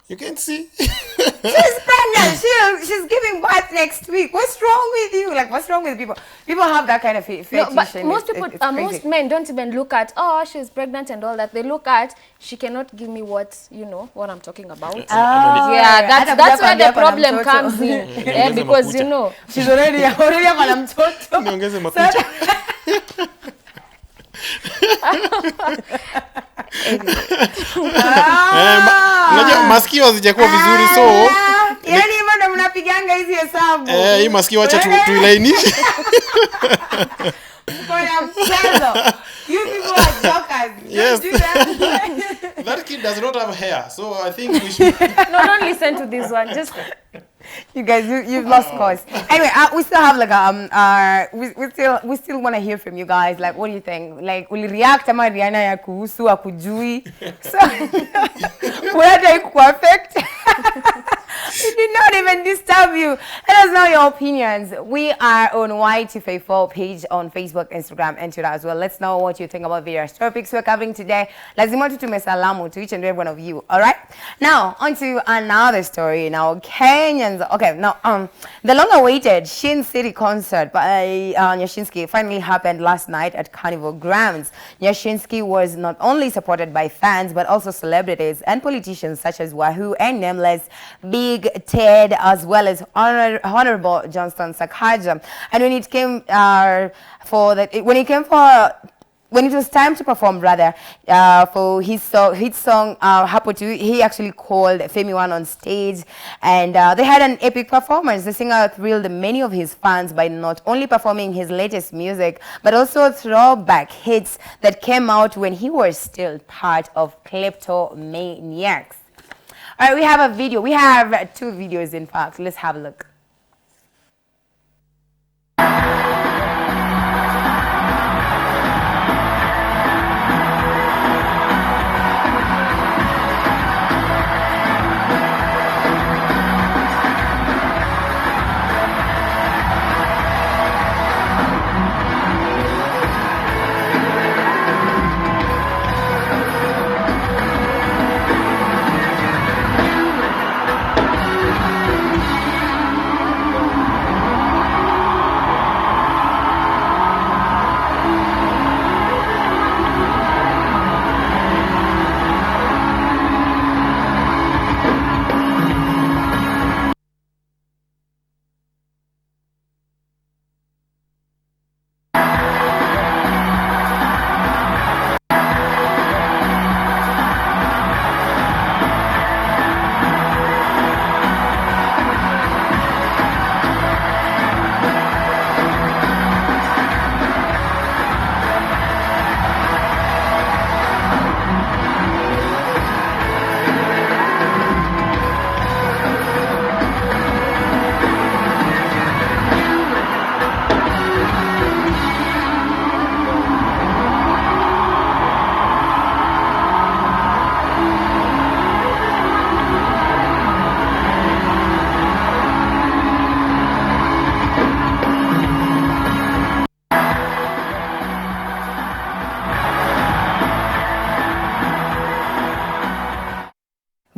you can see. She's pregnant. She's giving birth next week. What's wrong with you? Like, what's wrong with people? People have that kind of fetish. No, but most people, most men don't even look at, oh, she's pregnant and all that. They look at, she cannot give me what, you know, what I'm talking about. Yeah, that's where the problem comes in. Because, you know, she's already on mtoto. Unajua masikio hazijakuwa vizuri, so yani mbona mnapiganga hizi hesabu? Hii masikio acha tuilainishe. Bora mchezo. You people are jokers. Yes. Do that. That kid does not have hair, so I think we should. No, don't listen to this one. Just you guys, you've lost course. Anyway, we still have like we still want to hear from you guys. Like, what do you think? Like, will react ama Rihanna ya kuhusu akujui? So, whether it perfect? It did not even disturb you. Let us know your opinions. We are on Y254 page on Facebook, Instagram, and Twitter as well. Let's know what you think about various topics we're covering today. Lazima tutume salamu to each and every one of you. All right. Now on to another story. Now Kenyans. Okay. Now the long-awaited Shincity concert by Nyashinski finally happened last night at Carnival Grounds. Nyashinski was not only supported by fans but also celebrities and politicians such as Wahoo and Nameless, Big Ted, as well as Honorable Johnston Sakaja. And when it was time to perform, rather, for his song Hapo Tu, he actually called Femi One on stage, and they had an epic performance. The singer thrilled many of his fans by not only performing his latest music, but also throwback hits that came out when he was still part of Kleptomaniacs. All right, we have a video. We have two videos, in fact. Let's have a look.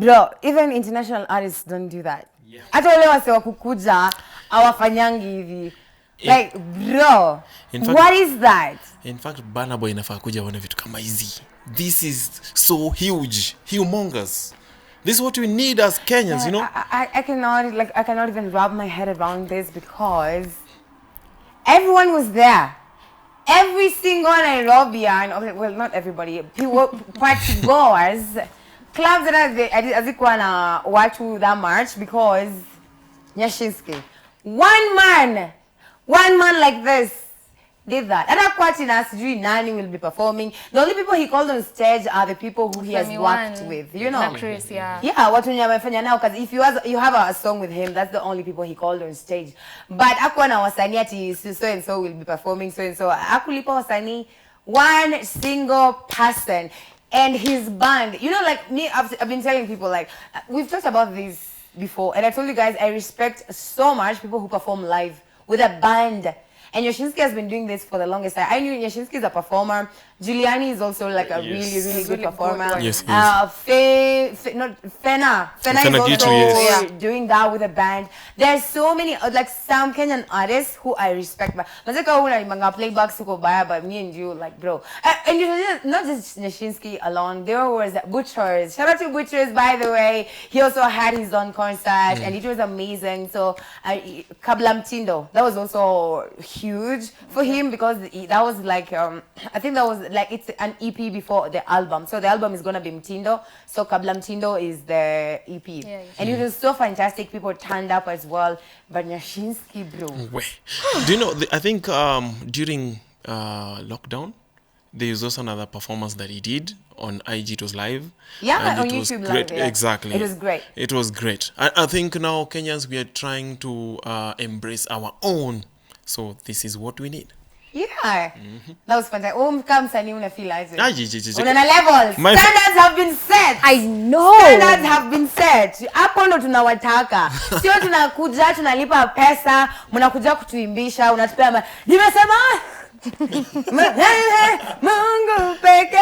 Bro, even international artists don't do that. Yeah. Hata wale wase wa kukuja hawafanyangi hivi. Like, bro, what is that? In fact, Burna Boy inafaa kuja wana vitu kama hizi. This is so huge, humongous. This is what we need as Kenyans, you know? I cannot even wrap my head around this because everyone was there. Every single Nairobian, okay, well, not everybody, people, party goers, clubs that hazikuwa na watu that much because Nyashinski. One man like this did that. Hata kwati na sijui nani will be performing. The only people he called on stage are the people who he has worked with, you know. Actress, yeah. Yeah, watu nyamefanya nao cuz if you have a song with him, that's the only people he called on stage. But hakuwa na wasanii ati so and so will be performing so and so. Hakulipa wasanii one single person and his band. You know, like me, I've been telling people, like, we've talked about this before, and I told you guys I respect so much people who perform live with a band. And Yashinsky has been doing this for the longest time. I knew Yashinsky is a performer. Giuliani is also like a really good performer. Yes, Fena is also doing that with a band. There's so many like some Kenyan artists who I respect. Mazeka una manga playbacks uko baya, but me and you like bro. And you know, not just Yashinsky alone. There was Butchers. Shout out to Butchers, by the way. He also had his own concert and it was amazing. So Kabla Mtindo, that was also huge for him because that was like I think that was like it's an EP before the album. So the album is gonna be Mtindo. So Kabla Mtindo is the EP. Yeah, and it was so fantastic. People turned up as well. But Nyashinski, bro. Do you know, I think during lockdown, there was also another performance that he did on IG. It was live. Yeah, and on it was YouTube great. live. Yeah. Exactly. It was great. It was great. I think now Kenyans, we are trying to embrace our own. So this is what we need. Yeah. That was fantastic. Kama msanii una feel aje? Una levels. Standards have been set. I know. Standards have been set. Hapo ndo tunawataka. Sio tunakuja tunalipa pesa, mnakuja kutuimbisha, unatupea nimesema Mungu peke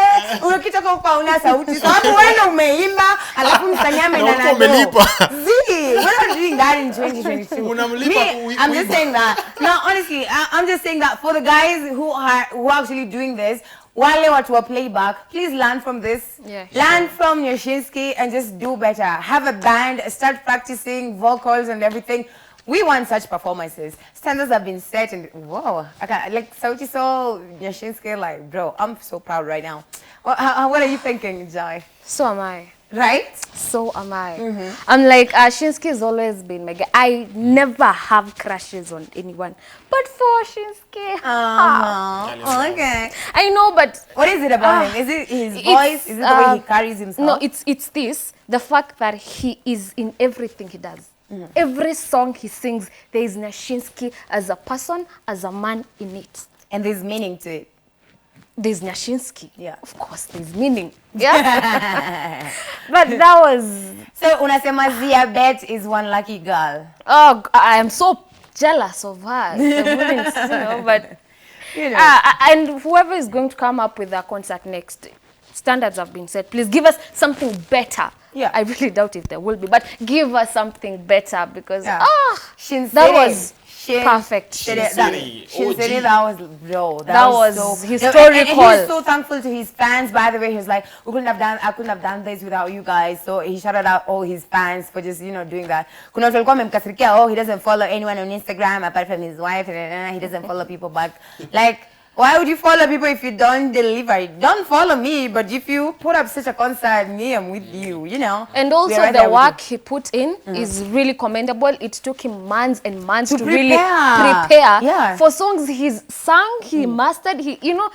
ukitoka kwa una sauti sababu wewe umeimba alafu msanii ameenda na umelipa we're not doing that in 2022. I'm just saying that. No, honestly, I'm just saying that for the guys who are actually doing this, wale watu wa playback, please learn from this. Learn from Yashinsky and just do better. Have a band, start practicing vocals and everything. We want such performances. Standards have been set and whoa, like Sauti Sol, Yashinsky, like bro, I'm so proud right now. What are you thinking, Joy? So am I. Right? So am I. I'm like, Shinsky has always been my guy. I never have crushes on anyone. But for Shinsky, okay. I know, but... What is it about him? Is it his voice? Is it the way he carries himself? No, it's this. The fact that he is in everything he does. Every song he sings, there is Nyashinsky as a person, as a man in it. And there's meaning to it. There's Nyashinsky. Yeah. Of course, there's meaning. Yeah. But that was... So, unasema Zia Bet is one lucky girl. Oh, I am so jealous of her. I wouldn't, you know, but... You know. And whoever is going to come up with a concert next, standards have been set. Please give us something better. Yeah. I really doubt if there will be, but give us something better because that was perfect. Shincity, that was bro. That was so historical. And he's so thankful to his fans. By the way, he was like, I couldn't have done this without you guys. So he shouted out all his fans for just, you know, doing that. Kuna watu walikuwa wamemkasirikia, he doesn't follow anyone on Instagram apart from his wife. He doesn't follow people back. Like, why would you follow people if you don't deliver? Don't follow me, but if you put up such a concert, me, I'm with you, you know. And also the work he put in is really commendable. It took him months and months to really prepare for songs he's sung, he mastered, you know.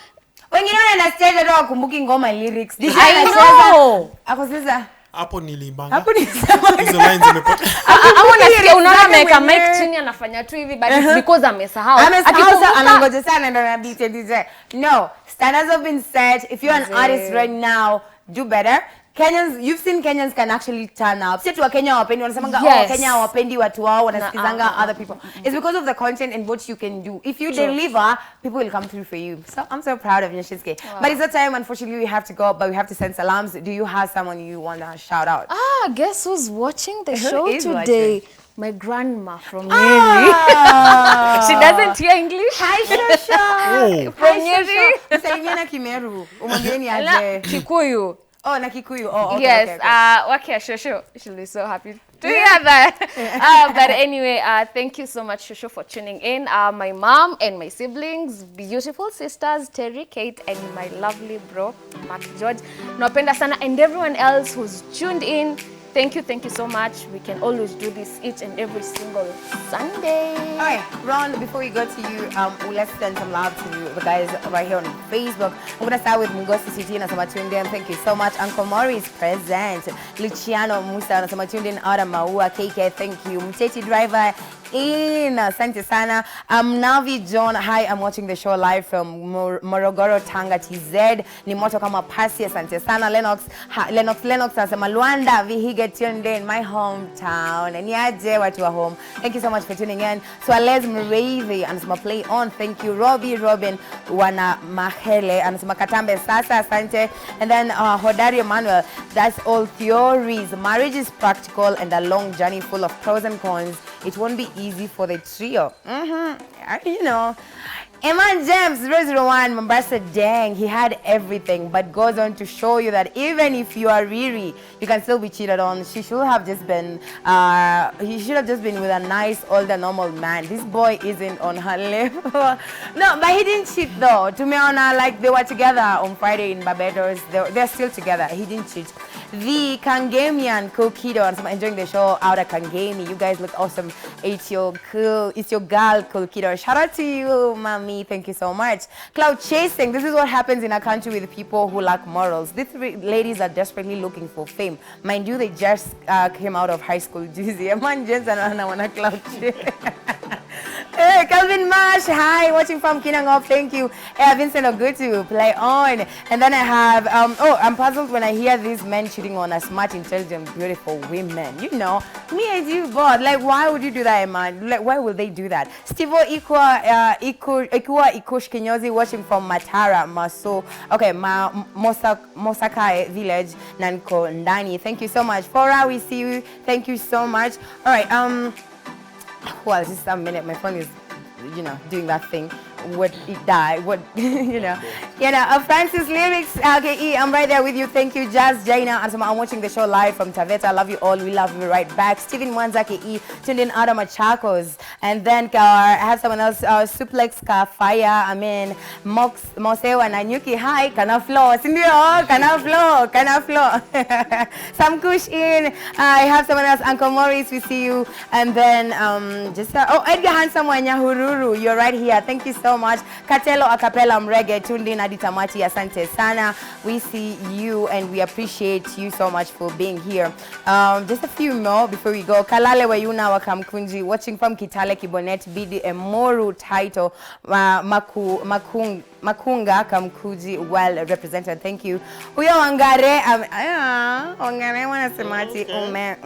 Wengine wanaenda hata wakumbuki ngoma lyrics. I know. Ako sasa hapo nilimbanga. Hapo nilisema. Hizo lines zimepotea. Hapo nasikia unaona ameweka mic chini anafanya tu hivi but it's because amesahau. Akikumbuka anangoja sana ndo na beat DJ. No, standards have been set. If you're an artist right now, do better. Kenyans, you've seen Kenyans can actually turn up. Sisi wa Kenya wapendi wanasemanga Yes. Kenya hawapendi watu wao wanasikizanga other people. It's because of the content and what you can do. If you deliver, people will come through for you. So I'm so proud of you, Shincity. Wow. But it's that time, unfortunately, we have to go, but we have to send salams. Do you have someone you want to shout out? Guess who's watching the Who show is today? My grandma from Nyeri. Ah. She doesn't hear English. Hi, Shosho. From Nyeri. Salimiana Kimeru. Umwambieni Na aje. Kikuyu. Oh, na Kikuyu. Oh, okay. Yes, okay, okay. Wakia Shosho. She'll be so happy to hear that. But anyway, thank you so much, Shosho, for tuning in. My mom and my siblings, beautiful sisters, Terry, Kate, and my lovely bro, Mark George. Napenda sana, and everyone else who's tuned in. Thank you so much. We can always do this each and every single Sunday. All right, Ron, before we go to you, let's send some love to the guys right here on Facebook. I'm going to start with Mungosi City and Tunde. Thank you so much. Uncle Maury is present. Luciano Musa and Tunde. Ara Maua KK, thank you. Mteti Driver in asante sana. Navi John, hi, I'm watching the show live from Morogoro, Tanga, TZ. Ni moto kama pasi, asante sana. Lennox anasema Luanda Vihiga tuned in my hometown. And yaje watu wa home. Thank you so much for tuning in. Swalez Mreithi anasema play on. Thank you. Robin wana Mahele anasema Katambe sasa, asante. And then Hodari Emmanuel, that's all theories. Marriage is practical and a long journey full of pros and cons. It won't be easy for the trio. You know. Eman James 001 Mombasa, dang, he had everything, but goes on to show you that even if you are Riri, you can still be cheated on. He should have just been with a nice older normal man. This boy isn't on her level. No, but he didn't cheat though. Tumeona, like, they were together on Friday in Barbados. They're still together. He didn't cheat. The Kangemian Kokido, I'm enjoying the show out at Kangemi. You guys look awesome. It's your girl, Kokido. Shout out to you, mommy. Thank you so much. Cloud chasing. This is what happens in a country with people who lack morals. These three ladies are desperately looking for fame. Mind you, they just came out of high school. Juicy. Man, just wanna cloud chase. Hey, Calvin Mash, hi, watching from Kinangop, thank you. Vincent Ogutu, play on. And then I have, I'm puzzled when I hear these men cheating on a smart, intelligent, beautiful women. You know, me and you both, like, why would you do that, man? Like, why would they do that? Stevo Ikua Ikush Kinyozi, watching from Matara, Maso, okay, Mosakai Village, Nanko Ndani. Thank you so much. Fora, we see you. Thank you so much. All right, well, just a minute. My phone is, doing that thing. Would it die? What, Francis Lyrics, okay, I'm right there with you. Thank you, Jazz Jaina. I'm watching the show live from Taveta. I love you all. We love you right back. Stephen Mwanzake tuned in out of Machakos. And then I have someone else, Suplex Kafaya, Mosewa Nanyuki. Hi, Kana Flow. Sindio, Kana Flow. Sam Kush in. I have someone else, Uncle Maurice, we see you. And then, Edgar Handsome Wanyahururu, you're right here. Thank you so much. Katelo Acapella Mrege, tuned in Adi Tamati, asante sana. We see you and we appreciate you so much for being here. Just a few more before we go. Kalale Wayuna Wakamkunji, watching from Kitale Kibonet, Bidi Emoru title, Makunga Kamkuji, well represented. Thank you. Huyo Wangare, Wangare wanasemati ume.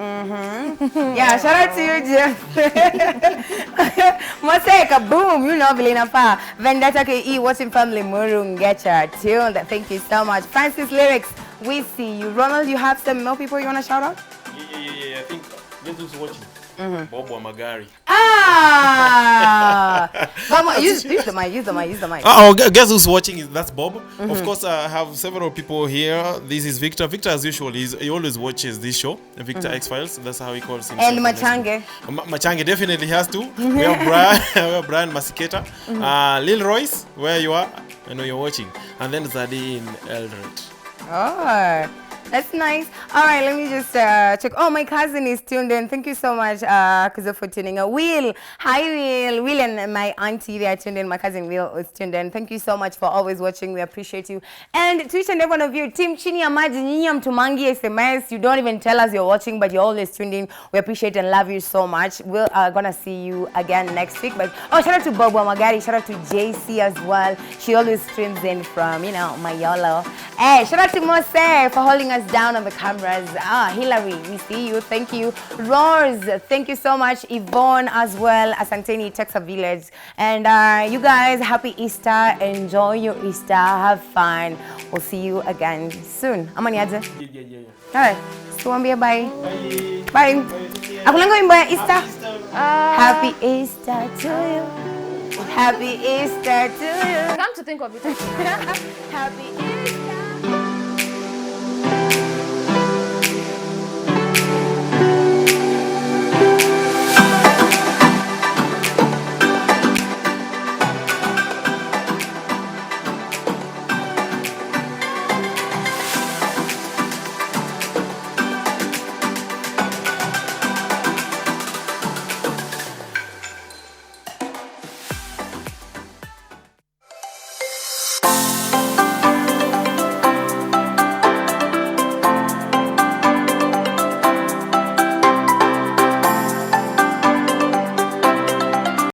Yeah, shout out to you, Jeff. Moseka, boom, vile inafaa. Vendetta KE, watching family Murungecha tuned. Thank you so much. Francis Lyrics, we see you. Ronald, you have some more people you want to shout out? Yeah. I think guess who's watching? Bob Wamagari. Use the mic. Guess who's watching? That's Bob. Of course, I have several people here. This is Victor. Victor, as usual, he always watches this show, Victor X-Files. That's how he calls himself. And Machange. Machange definitely has to. We have Brian Masiketa. Lil Royce, where you are? I know you're watching. And then Zadi in Eldred. Oh, that's nice. All right, let me just check. Oh, my cousin is tuned in. Thank you so much, Kuzo, for tuning in. Will, hi, Will. Will and my auntie, they are tuned in. My cousin Will is tuned in. Thank you so much for always watching. We appreciate you. And to each and every one of you, Team Chini Amaji, Nyam Tumangi SMS. You don't even tell us you're watching, but you're always tuned in. We appreciate and love you so much. We're gonna see you again next week. But shout out to Bob Wamagari. Shout out to JC as well. She always streams in from, Mayolo. Hey, shout out to Mose for holding us down on the cameras. Hillary, we see you. Thank you. Rose, thank you so much. Yvonne as well. Asanteni, Texas Village. And you guys, happy Easter. Enjoy your Easter. Have fun. We'll see you again soon. Amaniaje? Yeah. Alright. Tuambie bye. Bye. Akulanga wimbo ya Easter? Happy Easter to you. Happy Easter to you. Come to think of it. Happy Easter.